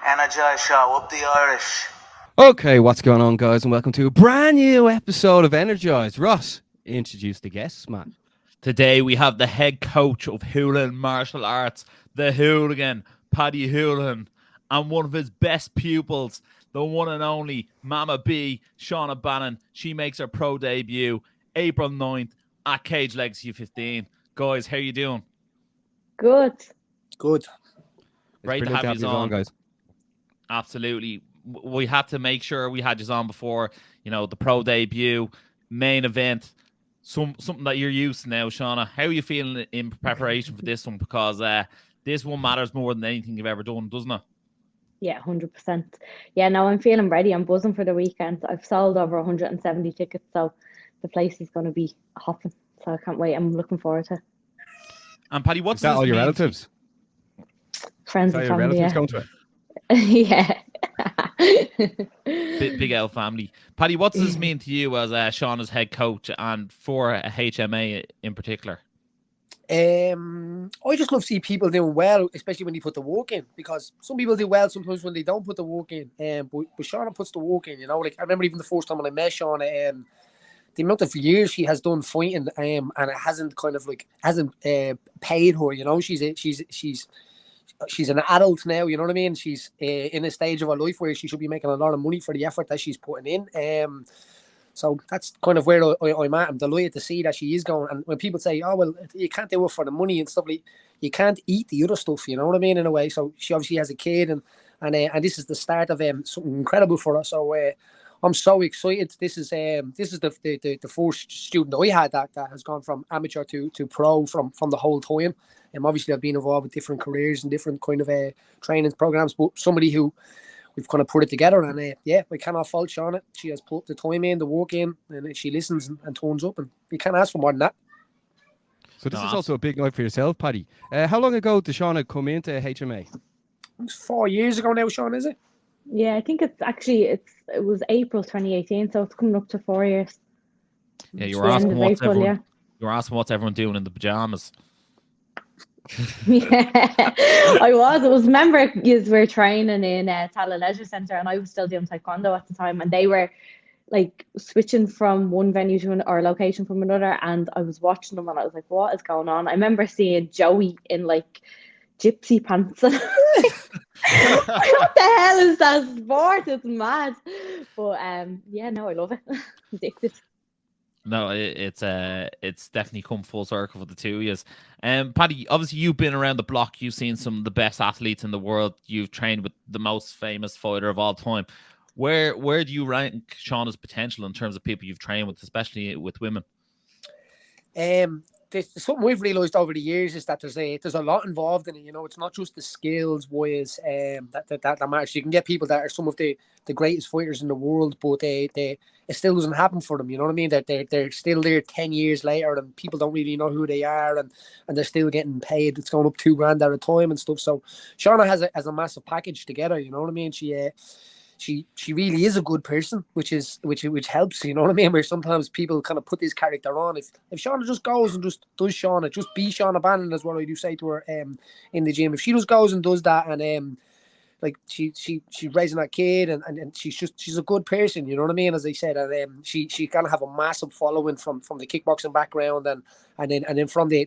Energized show, up the Irish. Okay, what's going on, guys, and welcome to a brand new episode of Energized. Ross, introduce the guests, man. Today we have the head coach of Holohan Martial Arts, the hooligan, Paddy Holohan, and one of his best pupils, the one and only Mama B, Shauna Bannon. She makes her pro debut April 9th at Cage Legacy 15. Guys, how you doing? Good. Great to have you on, guys. Absolutely. We had to make sure we had you on before, the pro debut, main event, something that you're used to now, Shauna. How are you feeling in preparation for this one? Because this one matters more than anything you've ever done, doesn't it? Yeah, 100%. Yeah, no, I'm feeling ready. I'm buzzing for the weekend. I've sold over 170 tickets, so the place is going to be hopping. So I can't wait. I'm looking forward to it. And Paddy, what's that? All your relatives? Friends and family, relatives going to it? Yeah. Big L family. Paddy, what does this mean to you as Shauna's head coach and for HMA in particular? I just love to see people doing well, especially when you put the work in, because some people do well sometimes when they don't put the work in. But Shauna puts the work in, Like I remember even the first time when I met Shauna, the amount of years she has done fighting, and it hasn't paid her. She's an adult now, you know what I mean? She's in a stage of her life where she should be making a lot of money for the effort that she's putting in. So that's kind of where I'm at. I'm delighted to see that she is going. And when people say, oh, well, you can't do it for the money and stuff, like, you can't eat the other stuff, you know what I mean, in a way. So she obviously has a kid, and this is the start of something incredible for her. So I'm so excited. This is the first student I had that has gone from amateur to pro from the whole time. Obviously I've been involved with different careers and different kind of training programs, but somebody who we've kind of put it together, and we cannot fault Shauna. She has put the time in, the work in, and she listens and turns up, and you can't ask for more than that. So this is also a big night for yourself, Paddy. How long ago did Shauna come into HMA? It's 4 years ago now, Shauna, is it? Yeah, I think it was April 2018, so it's coming up to 4 years. Yeah, you were asking what's everyone doing in the pajamas. Yeah, I was. It was, remember, we were training in Tala Leisure Centre, and I was still doing taekwondo at the time, and they were like switching from one venue to or location from another, and I was watching them, and I was like, what is going on? I remember seeing Joey in like gypsy pants. What the hell is that sport? It's mad. But yeah, no, I love it. Addicted. No, it's definitely come full circle for the two of you. Paddy, obviously you've been around the block. You've seen some of the best athletes in the world. You've trained with the most famous fighter of all time. Where do you rank Shauna's potential in terms of people you've trained with, especially with women? Something we've realised over the years is that there's a lot involved in it. It's not just the skills wise that matters. You can get people that are some of the greatest fighters in the world, but it still doesn't happen for them. You know what I mean? They're still there 10 years later, and people don't really know who they are, and they're still getting paid. It's going up $2,000 at a time and stuff. So Shauna has a massive package together. You know what I mean? She really is a good person, which helps, you know what I mean? Where sometimes people kind of put this character on. If Shauna just goes and just does Shauna, just be Shauna Bannon, is what I do say to her in the gym. If she just goes and does that, and like she's raising that kid, and she's a good person, you know what I mean? As I said, and she kind of have a massive following from the kickboxing background, and then from the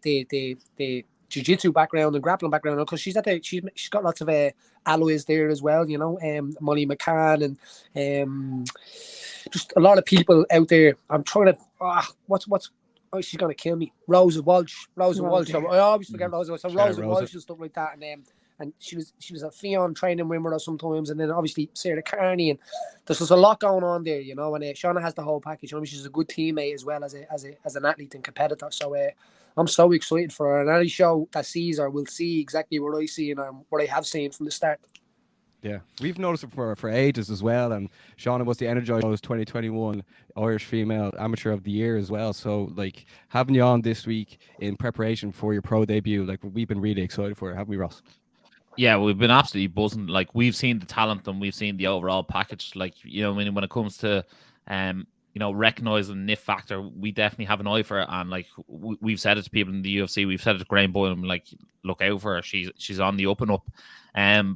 jiu-jitsu background and grappling background, because she's got lots of alloys there as well, Molly McCann, and just a lot of people out there. I'm trying to she's gonna kill me. Rosa Walsh. I always forget Rosa Walsh. So Rosa Walsh and stuff like that, and she was a Fionn training with her sometimes, and then obviously Sarah Carney, and there's just a lot going on there, and Shauna has the whole package. She's a good teammate as well as an athlete and competitor. So I'm so excited for her, and any show that sees her will see exactly what I see and what I have seen from the start. Yeah, we've noticed it for ages as well, and Shauna was the Energized 2021 Irish Female Amateur of the Year as well. So, like, having you on this week in preparation for your pro debut, like, we've been really excited for it, haven't we, Ross? Yeah, we've been absolutely buzzing. Like, we've seen the talent and we've seen the overall package. Like, when it comes to recognizing the nif factor, we definitely have an eye for it. And like we've said it to people in the UFC, we've said it to Graham Boyle, like, look out for her. She's on the up and up.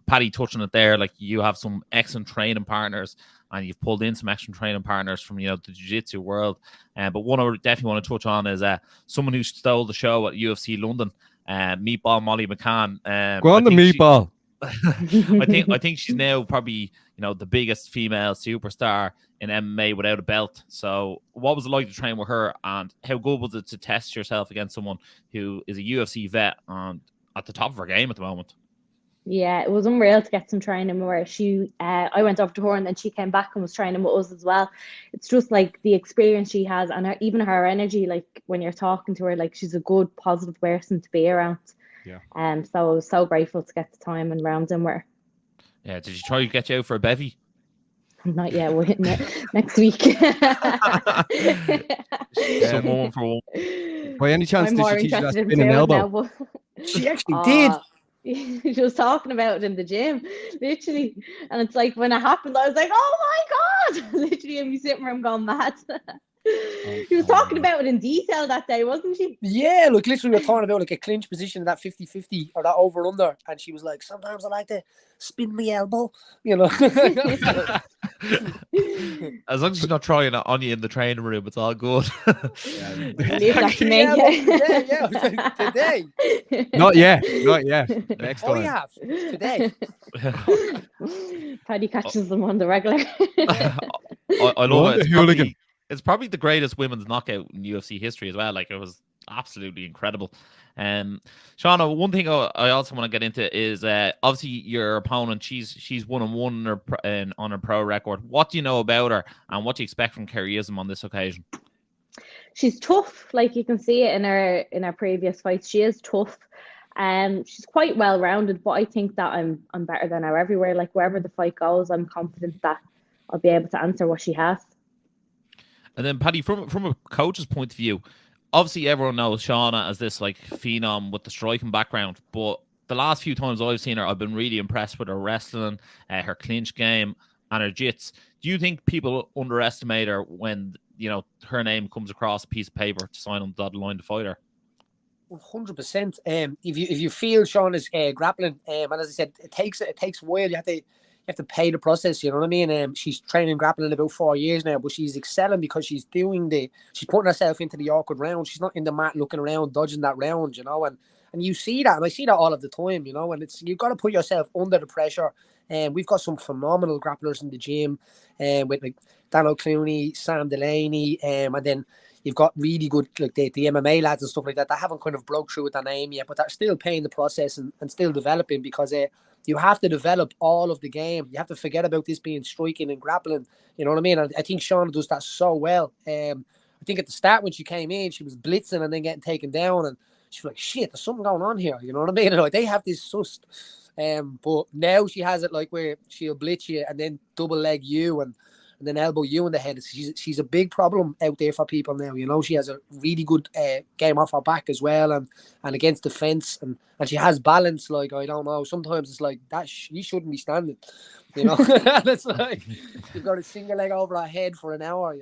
Paddy touching it there, like you have some excellent training partners, and you've pulled in some excellent training partners from the jiu-jitsu world. But one I definitely want to touch on is someone who stole the show at UFC London, Meatball Molly McCann. Go on the Meatball. I think she's now probably the biggest female superstar in MMA without a belt. So what was it like to train with her, and how good was it to test yourself against someone who is a UFC vet and at the top of her game at the moment? Yeah, it was unreal to get some training where I went over to her and then she came back and was training with us as well. It's just like the experience she has, and even her energy, like when you're talking to her, like she's a good, positive person to be around. Yeah. So I was so grateful to get the time and round in with her. Yeah, did you try to get you out for a bevy? Not yet. We're hitting it next week. So one for one. By any chance, I'm did more she teach you that interested in spinning food elbow? now, but She actually did. she was talking about it in the gym, literally. And it's like when it happened, I was like, oh my God! Literally, and we sitting around going mad. She was talking about it in detail that day, wasn't she? Yeah, look, literally, we're talking about like a clinch position in that 50-50 or that over under, and she was like, sometimes I like to spin my elbow, As long as she's not trying it on you in the training room, it's all good. Leave that to me. Today, yeah, today. Not yet. Next Oh, we time. have today. Paddy catches them on the regular. I love it. The hooligan. It's probably the greatest women's knockout in UFC history as well. Like, it was absolutely incredible. Shauna, one thing I also want to get into is obviously your opponent. She's 1-1 on her pro record. What do you know about her, and what do you expect from Kerryism on this occasion? She's tough, like you can see it in her previous fights. She is tough. She's quite well rounded, but I think that I'm better than her everywhere. Like wherever the fight goes, I'm confident that I'll be able to answer what she has. And then, Paddy, from a coach's point of view, obviously everyone knows Shauna as this like phenom with the striking background, but the last few times I've seen her, I've been really impressed with her wrestling, her clinch game, and her jits. Do you think people underestimate her when her name comes across a piece of paper to sign on the dotted line to fight her? 100%. If you feel Shauna's grappling, and as I said, it takes a while. You have to pay the process, you know what I mean? She's training grappling about 4 years now, but she's excelling because she's putting herself into the awkward round. She's not in the mat looking around, dodging that round, and you see that, and I see that all of the time, and you've got to put yourself under the pressure. And we've got some phenomenal grapplers in the gym, with like Dan O'Clooney, Sam Delaney, and then you've got really good, like the MMA lads and stuff like that haven't kind of broke through with their name yet, but they're still paying the process and still developing, because you have to develop all of the game. You have to forget about this being striking and grappling. You know what I mean? I think Shauna does that so well. I think at the start when she came in, she was blitzing and then getting taken down, and she was like, shit, there's something going on here. You know what I mean? And like, they have this sussed. But now she has it like where she'll blitz you and then double leg you and then elbow you in the head. She's a big problem out there for people now. She has a really good game off her back as well, and against the fence, and she has balance. Like, I don't know, sometimes it's like that you shouldn't be standing, and it's like you've got a single leg over her head for an hour.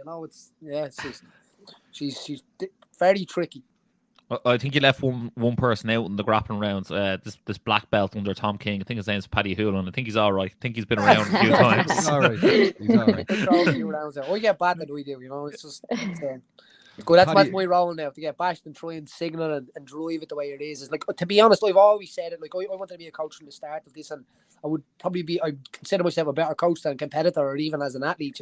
She's very tricky. I think you left one person out in the grappling rounds. This black belt under Tom King. I think his name's Paddy Holohan. I think he's all right. I think he's been around a few times. He's all right. He's all right. We get bad that we do. It's just good. That's my role now, to get bashed and try and signal and drive it the way it is. It's like, to be honest, I've always said it. Like, I wanted to be a coach from the start of this, and I consider myself a better coach than a competitor or even as an athlete.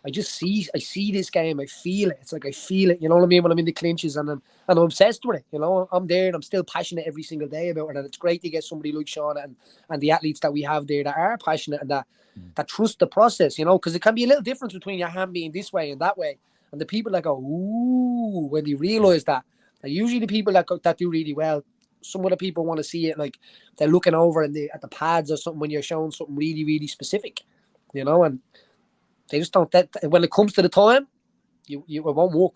I see this game. I feel it. It's like I feel it. You know what I mean? When I'm in the clinches, and I'm obsessed with it. I'm there and I'm still passionate every single day about it. And it's great to get somebody like Shauna and the athletes that we have there that are passionate and that trust the process. Because it can be a little difference between your hand being this way and that way. And the people that go, ooh, when they realize that, are usually the people that do really well. Some other people want to see it like they're looking over at the pads or something when you're showing something really, really specific, and they just don't. That when it comes to the time, it won't work.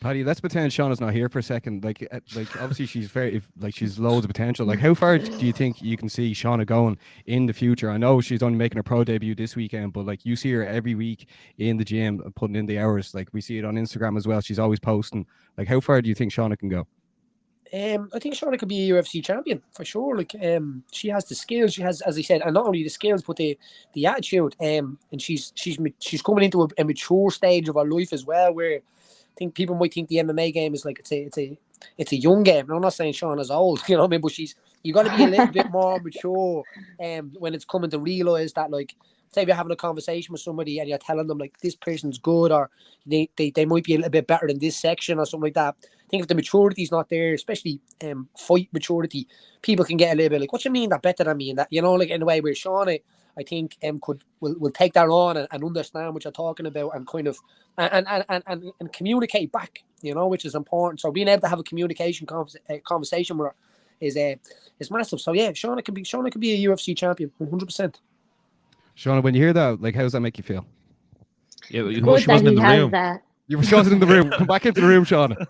Paddy, let's pretend Shauna's not here for a second. Like obviously she's she's loads of potential. Like, how far do you think you can see Shauna going in the future? I know she's only making her pro debut this weekend, but like you see her every week in the gym putting in the hours. Like we see it on Instagram as well. She's always posting. Like, how far do you think Shauna can go? I think Shauna could be a UFC champion for sure. Like, she has the skills. She has, as I said, and not only the skills, but the attitude. And she's coming into a mature stage of her life as well, where I think people might think the MMA game is like it's a young game. And I'm not saying Shauna's old, you know what I mean? But you got to be a little bit more mature. When it's coming to realize that, like, say if you're having a conversation with somebody and you're telling them like this person's good, or they might be a little bit better in this section or something like that. I think if the maturity is not there, especially fight maturity, people can get a little bit like, what you mean that better than me? And that, you know, like in a way where Shauna, I think will take that on and understand what you're talking about and kind of and communicate back, you know, which is important. So being able to have a communication conversation with her is massive. So yeah, Shauna could be a UFC champion, 100%. Shauna, when you hear that, like, how does that make you feel? Yeah, Good she that wasn't in he the has room. that. You were shouting in the room. Come back into the room, Shauna.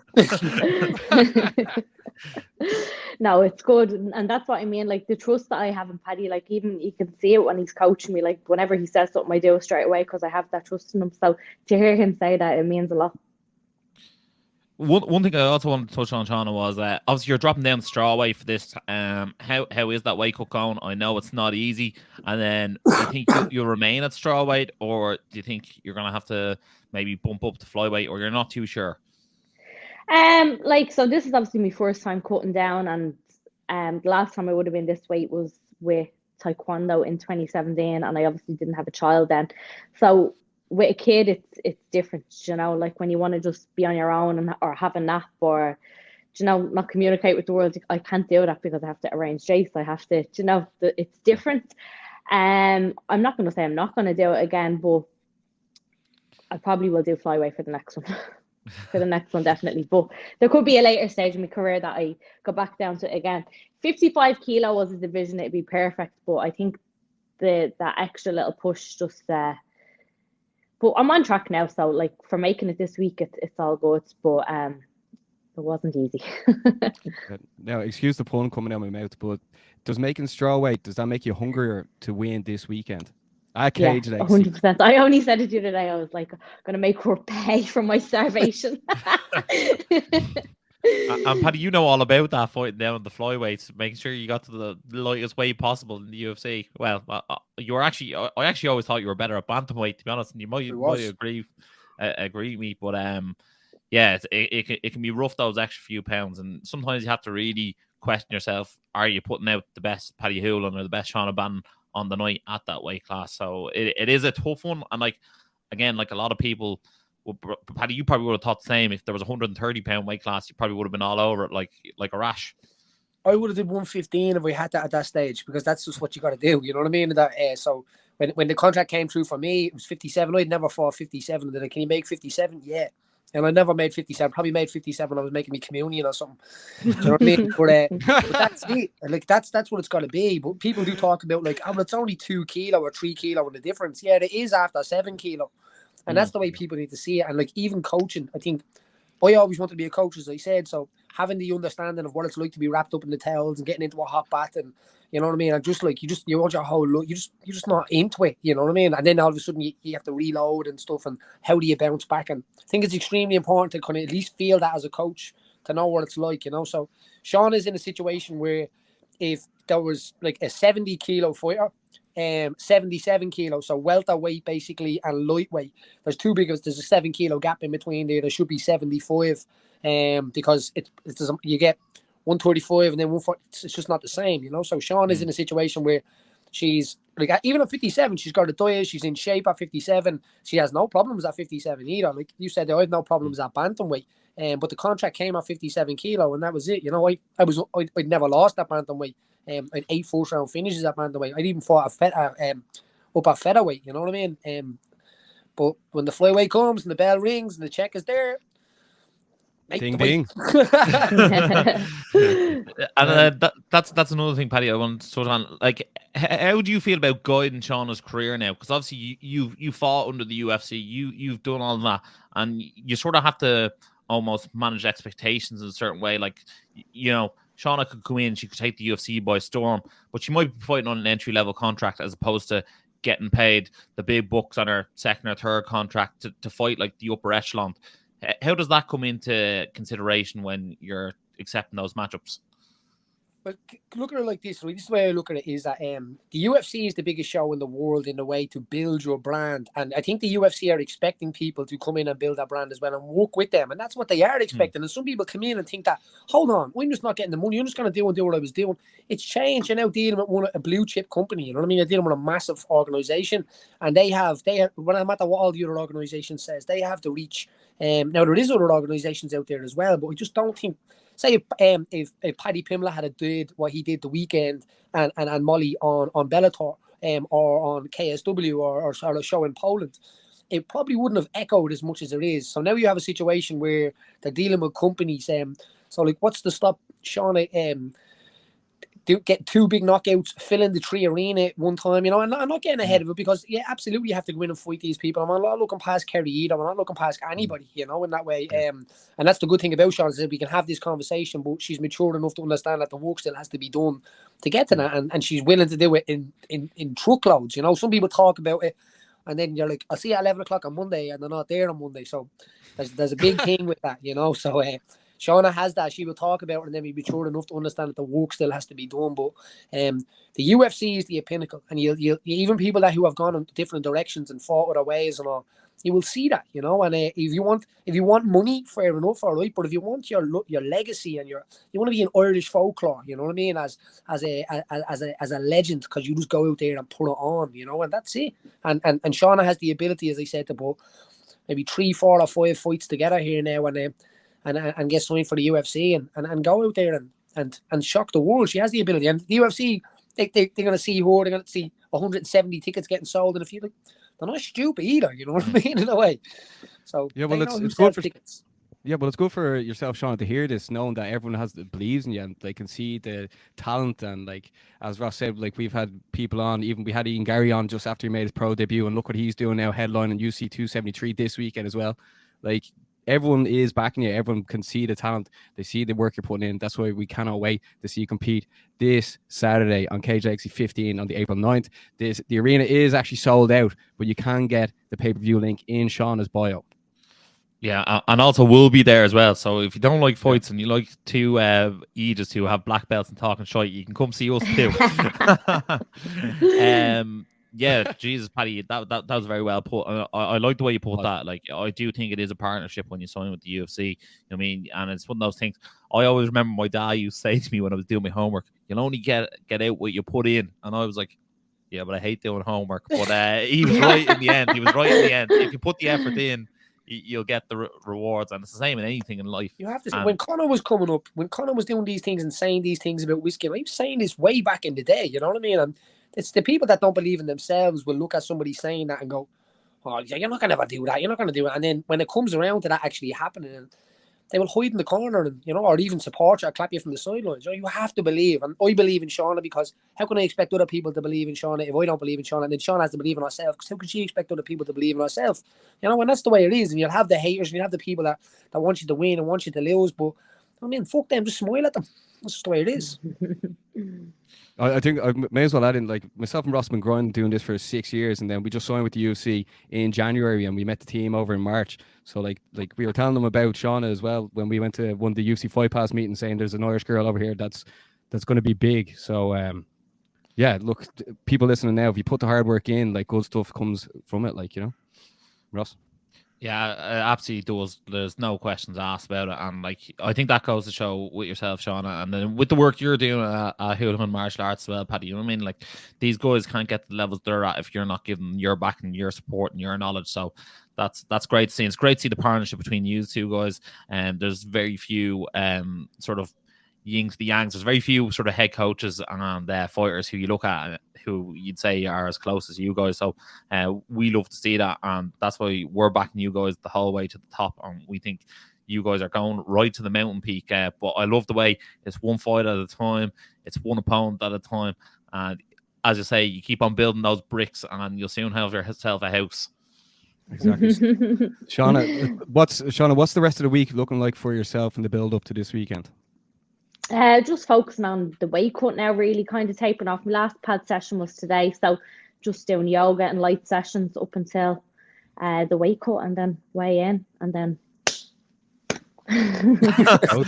No, it's good, and that's what I mean. Like the trust that I have in Paddy, like even you can see it when he's coaching me. Like whenever he says something, I do it straight away because I have that trust in him. So to hear him say that, it means a lot. One thing I also wanted to touch on, Shauna, was obviously you're dropping down the straw weight for this. How is that weight cut going? I know it's not easy. And then do you think you'll remain at straw weight, or do you think you're gonna have to maybe bump up to flyweight, or you're not too sure? So this is obviously my first time cutting down, and the last time I would have been this weight was with Taekwondo in 2017, and I obviously didn't have a child then. So with a kid, it's different, you know, like when you want to just be on your own or have a nap or, you know, not communicate with the world. I can't do that because I have to arrange Jace. I have to, you know, it's different. I'm not going to say I'm not going to do it again, but I probably will do flyweight for the next one. For the next one, definitely. But there could be a later stage in my career that I go back down to it again. 55 kilo was a division, it'd be perfect. But I think that extra little push just but I'm on track now, so like for making it this week, it's all good. But it wasn't easy. Now, excuse the pun coming out of my mouth, but does making straw weight, does that make you hungrier to win this weekend? Yeah, 100%. I only said it the other day. I was like, I'm gonna make her pay for my starvation. And Paddy, you know all about that, fighting down the flyweights, making sure you got to the lightest weight possible in the UFC. Well, you were actually, I actually always thought you were better at bantamweight, to be honest, and you might agree with me, but yeah, it can be rough, those extra few pounds, and sometimes you have to really question yourself: are you putting out the best Paddy Holohan or the best Shauna Bannon on the night at that weight class? So it is a tough one, and like again, like a lot of people. Well, Paddy, you probably would have thought the same. If there was a 130-pound weight class, you probably would have been all over it like a rash. I would have did 115 if we had that at that stage, because that's just what you got to do. You know what I mean? So when the contract came through for me, it was 57. I'd never fought 57. Then can you make 57? Yeah. And I never made 57. Probably made 57. I was making me communion or something. Do you know what I mean? But that's it. Like that's what it's got to be. But people do talk about like, oh, well, it's only 2 kilo or 3 kilo in the difference. Yeah, it is after 7 kilo. And that's the way people need to see it. And like even coaching, I think I always wanted to be a coach, as I said. So having the understanding of what it's like to be wrapped up in the towels and getting into a hot bath, and you know what I mean. And just like you want your whole look, you're just not into it. You know what I mean. And then all of a sudden you have to reload and stuff. And how do you bounce back? And I think it's extremely important to kind of at least feel that as a coach, to know what it's like. You know. So Sean is in a situation where if there was like a 70 kilo fighter, 77 kilos, so welterweight basically and lightweight, there's a 7 kilo gap in between there. There should be 75, because you get 135 and then 140. It's just not the same, you know. So Sean is in a situation where she's like, even at 57, she's got a diet, she's in shape at 57. She has no problems at 57 either. Like you said, I had no problems at bantamweight. But the contract came at 57 kilo, and that was it. You know, I'd never lost that bantamweight. I had 8 first-round finishes at bantamweight. I'd even fought up at featherweight. You know what I mean? But when the flyweight comes and the bell rings and the check is there, ding ding. And that's another thing, Paddy, I want to touch on. Like, how do you feel about guiding Shauna's career now? Because obviously you fought under the UFC, you've done all that, and you sort of have to almost manage expectations in a certain way. Like, you know, Shauna could come in, she could take the UFC by storm, but she might be fighting on an entry-level contract as opposed to getting paid the big bucks on her second or third contract to fight like the upper echelon. How does that come into consideration when you're accepting those matchups? But look at it like this. This is the way I look at it, is that the UFC is the biggest show in the world in a way to build your brand. And I think the UFC are expecting people to come in and build that brand as well and work with them. And that's what they are expecting. And some people come in and think that, hold on, I'm just not getting the money. I'm just going to do what I was doing. It's changed. You're now dealing with a blue chip company. You know what I mean? You're dealing with a massive organization. And they have, no matter what all the other organizations says, they have the reach. Now, there is other organizations out there as well, but I just don't think, say if Paddy Pimblett had did what he did the weekend and Molly on Bellator or on KSW or a show in Poland, it probably wouldn't have echoed as much as it is. So now you have a situation where they're dealing with companies. So like, what's to stop Shauna get two big knockouts, fill in the 3 arena at one time, you know? And I'm not getting ahead of it because, yeah, absolutely you have to go in and fight these people. I'm not looking past Kerry either. I'm not looking past anybody, you know, in that way. And that's the good thing about Shauna, is that we can have this conversation, but she's mature enough to understand that the work still has to be done to get to that. And she's willing to do it in truckloads, you know? Some people talk about it and then you're like, I'll see you at 11 o'clock on Monday, and they're not there on Monday. So there's a big thing with that, you know? So, Shauna has that. She will talk about it and then be mature enough to understand that the work still has to be done. But the UFC is the pinnacle. And you even people who have gone in different directions and fought other ways and all, you will see that, you know. And if you want money, fair enough, all right. But if you want your legacy and you want to be in Irish folklore, you know what I mean, as a legend, because you just go out there and put it on, you know, and that's it. And Shauna has the ability, as I said, to put maybe 3, 4 or 5 fights together here now and get something for the UFC and go out there and shock the world. She has the ability. And the UFC, they're going to see her. They're going to see 170 tickets getting sold in a few. They're not stupid either, you know what I mean, in a way. So yeah, well, it's good for tickets. Yeah, but it's good for yourself, Shauna, to hear this, knowing that everyone believes in you and they can see the talent. And like, as Ross said, like, we've had people on, we had Ian Gary on just after he made his pro debut, and look what he's doing now, headlining UC 273 this weekend as well. Like, everyone is backing you. Everyone can see the talent. They see the work you're putting in. That's why we cannot wait to see you compete this Saturday on KJXC 15 on the April 9th. The arena is actually sold out, but you can get the pay-per-view link in Shauna's bio. Yeah, and also we'll be there as well. So if you don't like fights and you like two Aegis who have black belts and talking shite, you can come see us too. Yeah, Jesus, Paddy, that was very well put. I like the way you put that. Like, I do think it is a partnership when you sign with the UFC. You know what I mean? And it's one of those things. I always remember my dad used to say to me when I was doing my homework, "You'll only get out what you put in." And I was like, "Yeah, but I hate doing homework." But he was right in the end. If you put the effort in, you'll get the rewards. And it's the same in anything in life. You have to say, when Conor was coming up, when Conor was doing these things and saying these things about whiskey, I was saying this way back in the day, you know what I mean? And it's the people that don't believe in themselves will look at somebody saying that and go, "Oh, yeah, you're not going to ever do that. You're not going to do it." And then when it comes around to that actually happening, and they will hide in the corner and, you know, or even support you or clap you from the sidelines. You have to believe. And I believe in Shauna, because how can I expect other people to believe in Shauna if I don't believe in Shauna? And then Shauna has to believe in herself, because how can she expect other people to believe in herself? You know, and that's the way it is. And you'll have the haters and you'll have the people that want you to win and want you to lose. But, I mean, fuck them. Just smile at them. That's just the way it is. I think I may as well add in, like, myself and Ross have been grinding doing this for 6 years, and then we just signed with the UFC in January, and we met the team over in March. So like we were telling them about Shauna as well when we went to one of the UFC Fight Pass meetings, saying there's an Irish girl over here that's going to be big. So yeah, look, people listening now, if you put the hard work in, like, good stuff comes from it, like, you know, Ross. Yeah, absolutely does. There's no questions asked about it. And, like, I think that goes to show with yourself, Shauna, and then with the work you're doing at Holohan Martial Arts as well, Paddy. You know what I mean? Like, these guys can't get the levels they're at if you're not giving them your back and your support and your knowledge. So that's great to see. It's great to see the partnership between you two guys. And there's very few sort of yin to the yangs. There's very few sort of head coaches and fighters who you look at who you'd say are as close as you guys. So we love to see that, and that's why we're backing you guys the whole way to the top, and we think you guys are going right to the mountain peak. But I love the way it's one fight at a time, it's one opponent at a time, and as you say, you keep on building those bricks and you'll soon have yourself a house. Exactly. Shauna, what's the rest of the week looking like for yourself in the build up to this weekend? Just focusing on the weight cut now, really kind of tapering off. My last pad session was today, so just doing yoga and light sessions up until the weight cut, and then weigh in, and then I'll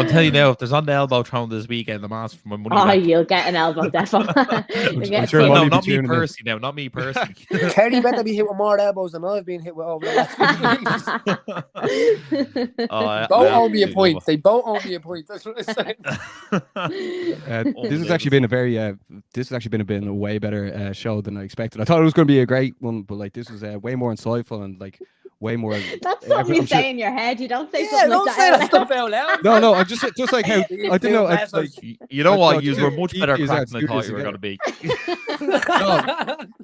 tell you now, if there's on the elbow thrown this weekend, I'm asking for my money back. you'll get an elbow, definitely. I'm sure No, Molly not be me tuning in. personally now, not me personally. Kerry better be hit with more elbows than I've been hit with over the last few weeks. Both owe me a point. They both owe me a point. That's what I'm saying. This has actually been a way better show than I expected. I thought it was going to be a great one, but like this was way more insightful and like way more. That's something you say in your head. You don't say Yeah, something don't like say that. that stuff out loud. No, I'm just like how I don't know. Like, You know I what? thought You were much better DPs cracked are than I thought studios you were together. going to be.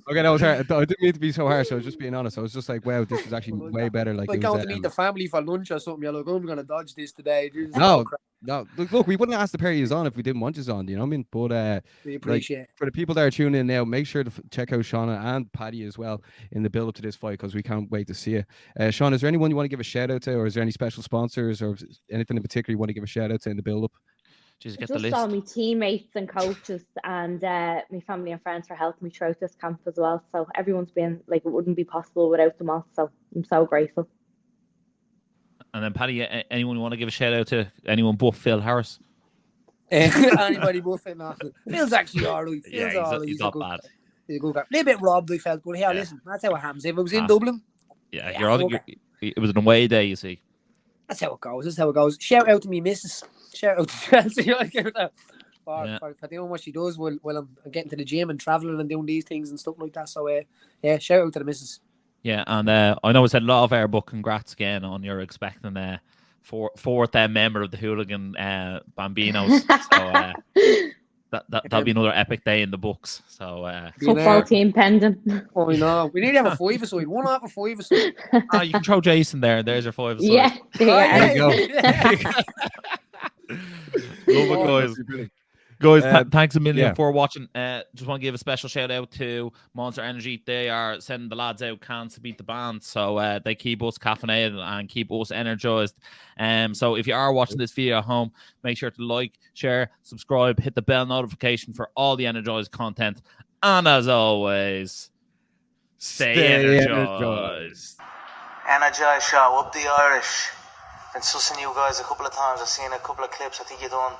Okay, that was hard. I didn't mean to be so harsh. I was just being honest. I was just like, wow, this is actually way better. Like Like it going was, to meet the family for lunch or something. You're like, I'm going to dodge this today. no. Look, we wouldn't ask the pair of yous on if we didn't want yous on. You know what I mean? But We appreciate it. for the people that are tuning in now, make sure to check out Shauna and Paddy as well in the build up to this fight because we can't wait to see it. Shauna, is there anyone you want to give a shout out to, or is there any special sponsors or anything in particular you want to give a shout out to in the build up? Just get the Just list. all my teammates and coaches and my family and friends for helping me throughout this camp as well. So everyone's been like, it wouldn't be possible without them all. So I'm so grateful. And then Paddy, anyone you want to give a shout out to? Anyone but Phil Harris? Anybody buffing off. Phil's actually alright. He's not bad. He's a good guy. A little bit robbed, I felt, but listen, that's how it happens. If it was in Dublin, It was an away day, you see. that's how it goes. Shout out to me, missus. Shout out to Chelsea. For doing what she does while I'm getting to the gym and travelling and doing these things and stuff like that. So, shout out to the missus. Yeah, and I know I said a lot of air, but congrats again on your expecting fourth member of the hooligan Bambinos. So that'll be another epic day in the books. So Football team pending. Oh, I know. We need to have a five-a-side. One off a five-a-side. you can throw Jason there, and there's your five-a-side. Yeah, There you go. Love it, guys. Guys, thanks a million yeah. for watching. Just want to give a special shout out to Monster Energy. They are sending the lads out cans to beat the band, so they keep us caffeinated and keep us energized. So if you are watching this video at home, make sure to like, share, subscribe, hit the bell notification for all the energized content. And as always, stay energized. Energized show, up the Irish. Been sussing you guys a couple of times. I've seen a couple of clips. I think you've done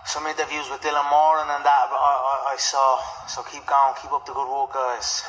some interviews with Dylan Moran and that I saw. So keep going, keep up the good work, guys.